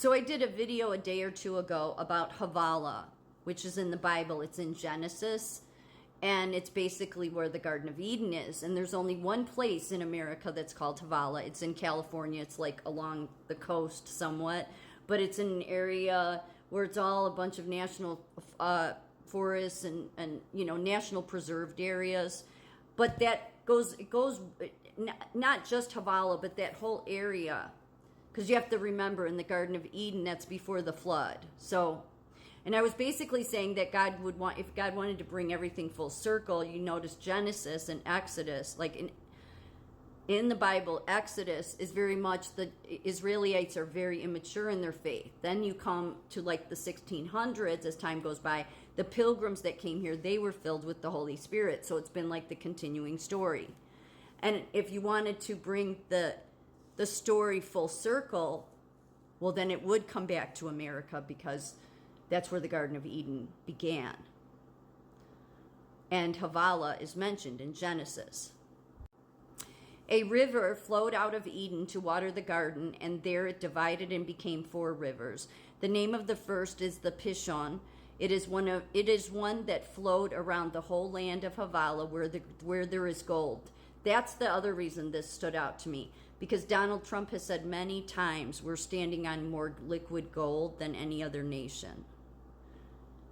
So I did a video a day or two ago about Havilah, which is in the Bible. It's in Genesis, and it's basically where the Garden of Eden is. And there's only one place in America that's called Havilah. It's in California. It's like along the coast somewhat, but it's in an area where it's all a bunch of national forests and national preserved areas. But it goes not just Havilah, but that whole area. Because you have to remember, in the Garden of Eden, that's before the flood. So, and I was basically saying that if God wanted to bring everything full circle, you notice Genesis and Exodus, like in the Bible, Exodus is very much, the Israelites are very immature in their faith. Then you come to like the 1600s, as time goes by, the pilgrims that came here, they were filled with the Holy Spirit. So it's been like the continuing story. And if you wanted to bring the story full circle, well, then it would come back to America, because that's where the Garden of Eden began. And Havilah is mentioned in Genesis. A river flowed out of Eden to water the garden, and there it divided and became 4 rivers. The name of the first is the Pishon. It is one that flowed around the whole land of Havilah, where there is gold. That's the other reason this stood out to me, because Donald Trump has said many times we're standing on more liquid gold than any other nation.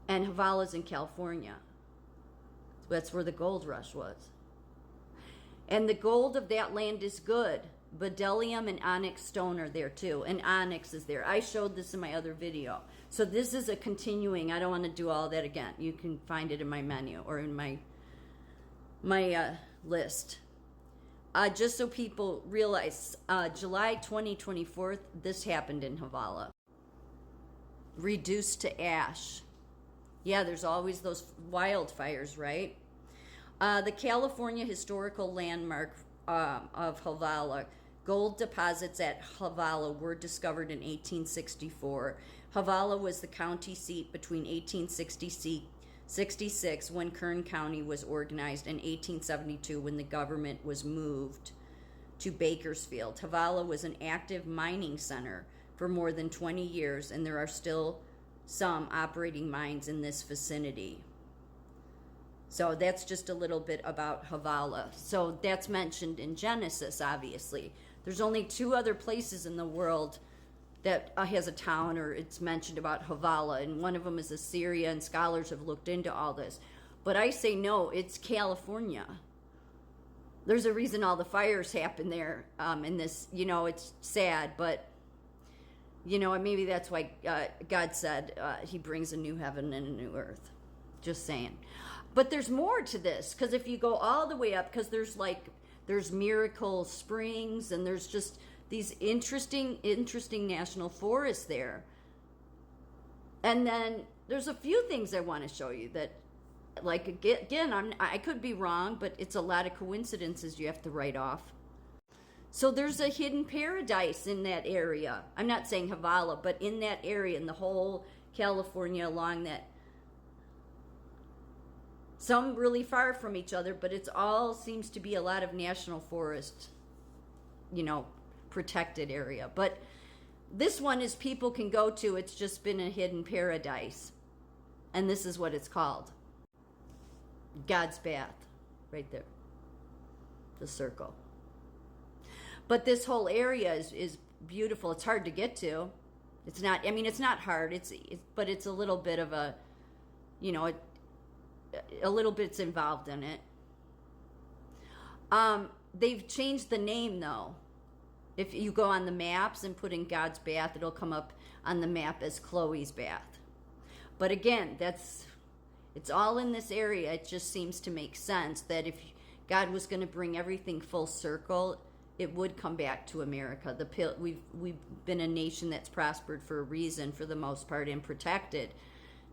And Havilah's in California. That's where the gold rush was. And the gold of that land is good. Bdellium and onyx stone are there too. And onyx is there. I showed this in my other video. So this is a continuing. I don't want to do all that again. You can find it in my menu or in my list. Just so people realize, July 2024, this happened in Havilah. Reduced to ash. Yeah, there's always those wildfires, right? The California Historical Landmark of Havilah, gold deposits at Havilah were discovered in 1864. Havilah was the county seat between 1866, when Kern County was organized, and 1872, when the government was moved to Bakersfield. Havilah was an active mining center for more than 20 years, and there are still some operating mines in this vicinity. So that's just a little bit about Havilah. So that's mentioned in Genesis, obviously. There's only 2 other places in the world that has a town, or it's mentioned about Havilah, and one of them is Assyria, and scholars have looked into all this. But I say no, it's California. There's a reason all the fires happen there in this, it's sad, but, maybe that's why God said he brings a new heaven and a new earth. Just saying. But there's more to this, because if you go all the way up, because there's Miracle Springs, and there's just these interesting national forests there. And then there's a few things I want to show you that, like, again, I could be wrong, but it's a lot of coincidences you have to write off. So there's a hidden paradise in that area. I'm not saying Havilah, but in that area, in the whole California, along that, some really far from each other, but it's all seems to be a lot of national forest, protected area. But this one is people can go to. It's just been a hidden paradise, and this is what it's called. God's Bath, right there, the circle. But this whole area is beautiful. It's hard to get to. It's not not hard. But it's a little bit of a, a little bit's involved in it. They've changed the name though. If you go on the maps and put in God's Bath, it'll come up on the map as Chloe's Bath. But again, it's all in this area. It just seems to make sense that if God was going to bring everything full circle, it would come back to America. We've been a nation that's prospered for a reason, for the most part, and protected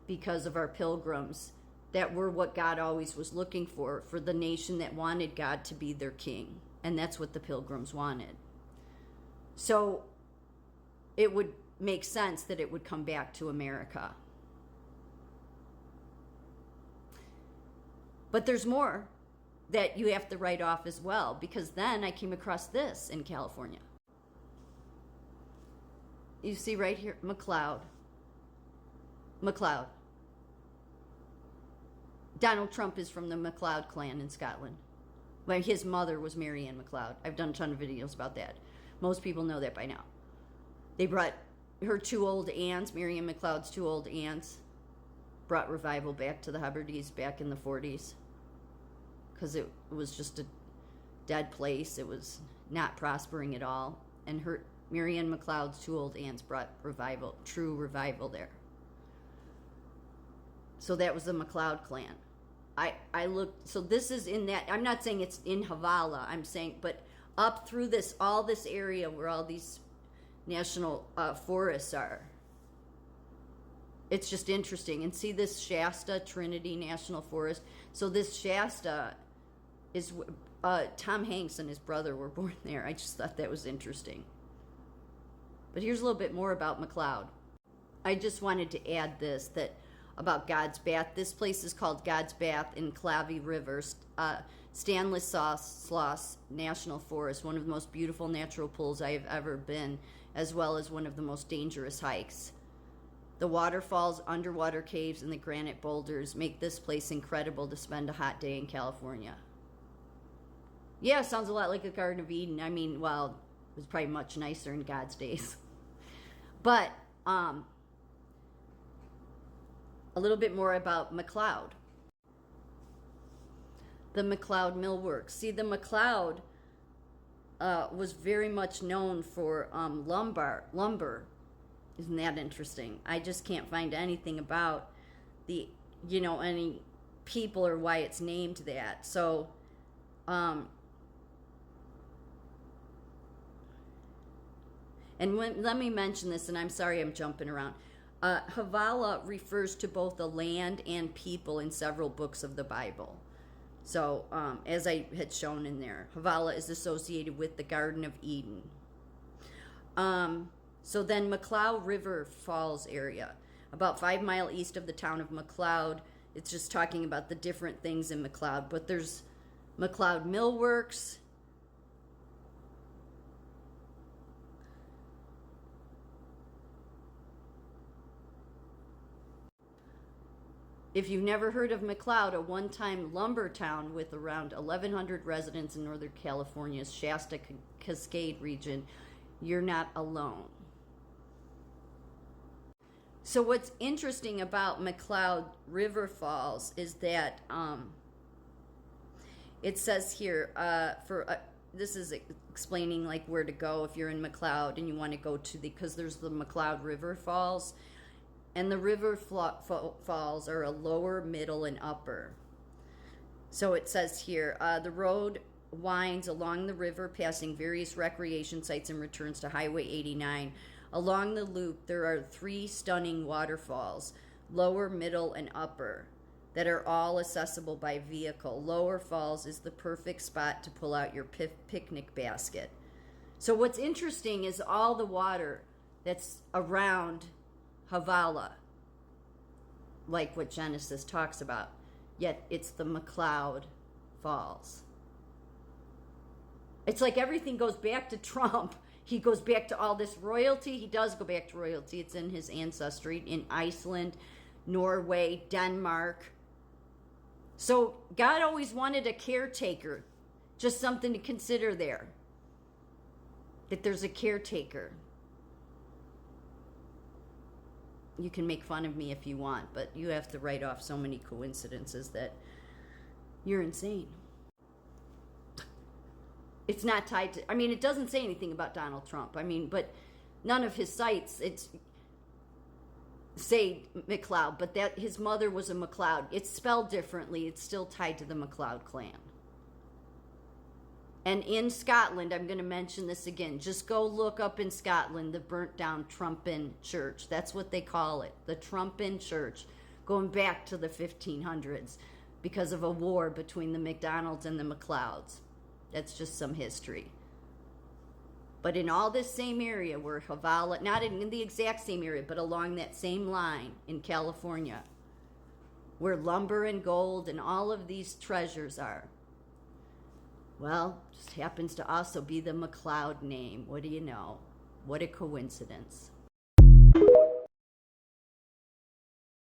because of our pilgrims that were what God always was looking for the nation that wanted God to be their king. And that's what the pilgrims wanted. So it would make sense that it would come back to America. But there's more that you have to write off as well, because then I came across this in California. You see right here, McLeod. McLeod. Donald Trump is from the McLeod clan in Scotland. Well, his mother was Mary Ann McLeod. I've done a ton of videos about that. Most people know that by now. They brought her two old aunts, Mary Ann McLeod's two old aunts, brought revival back to the Hebrides back in the 40s. Because it was just a dead place. It was not prospering at all. And Mary Ann McLeod's two old aunts brought revival, true revival there. So that was the McLeod clan. I looked, so this is in that, I'm not saying it's in Havala, I'm saying, but up through this, all this area where all these national forests are. It's just interesting. And see this Shasta Trinity National Forest? So this Shasta is, Tom Hanks and his brother were born there. I just thought that was interesting. But here's a little bit more about McLeod. I just wanted to add this, that about God's Bath. This place is called God's Bath in Clavey River, Stanislaus National Forest, one of the most beautiful natural pools I have ever been, as well as one of the most dangerous hikes. The waterfalls, underwater caves, and the granite boulders make this place incredible to spend a hot day in California. Yeah, sounds a lot like a Garden of Eden. I mean, well, it was probably much nicer in God's days. But, a little bit more about McLeod. The McLeod Millworks. See, the McLeod was very much known for lumber. Isn't that interesting? I just can't find anything about any people or why it's named that. So, let me mention this, and I'm sorry I'm jumping around. Havala refers to both the land and people in several books of the Bible. So, as I had shown in there, Havala is associated with the Garden of Eden. So then McLeod River Falls area, about 5 miles east of the town of McLeod. It's just talking about the different things in McLeod. But there's McLeod Millworks. If you've never heard of McLeod, a one-time lumber town with around 1,100 residents in Northern California's Shasta Cascade region, you're not alone. So what's interesting about McLeod River Falls is that it says here, this is explaining like where to go if you're in McLeod and you want to go to because there's the McLeod River Falls. And the river falls are a lower, middle, and upper. So it says here, the road winds along the river, passing various recreation sites and returns to Highway 89. Along the loop, there are 3 stunning waterfalls, lower, middle, and upper, that are all accessible by vehicle. Lower Falls is the perfect spot to pull out your picnic basket. So what's interesting is all the water that's around Havala, like what Genesis talks about, yet it's the McLeod Falls. It's like everything goes back to Trump. He goes back to all this royalty. He does go back to royalty. It's in his ancestry in Iceland, Norway, Denmark. So God always wanted a caretaker, just something to consider there, that there's a caretaker. You can make fun of me if you want, but you have to write off so many coincidences that you're insane. It's not tied to, it doesn't say anything about Donald Trump. But none of his sites, say McLeod, but that his mother was a McLeod. It's spelled differently. It's still tied to the McLeod clan. And in Scotland, I'm going to mention this again. Just go look up in Scotland the burnt down Trumpin Church. That's what they call it, the Trumpin Church, going back to the 1500s because of a war between the MacDonalds and the McLeods. That's just some history. But in all this same area where Havala, not in the exact same area, but along that same line in California, where lumber and gold and all of these treasures are, well, just happens to also be the McLeod name. What do you know? What a coincidence.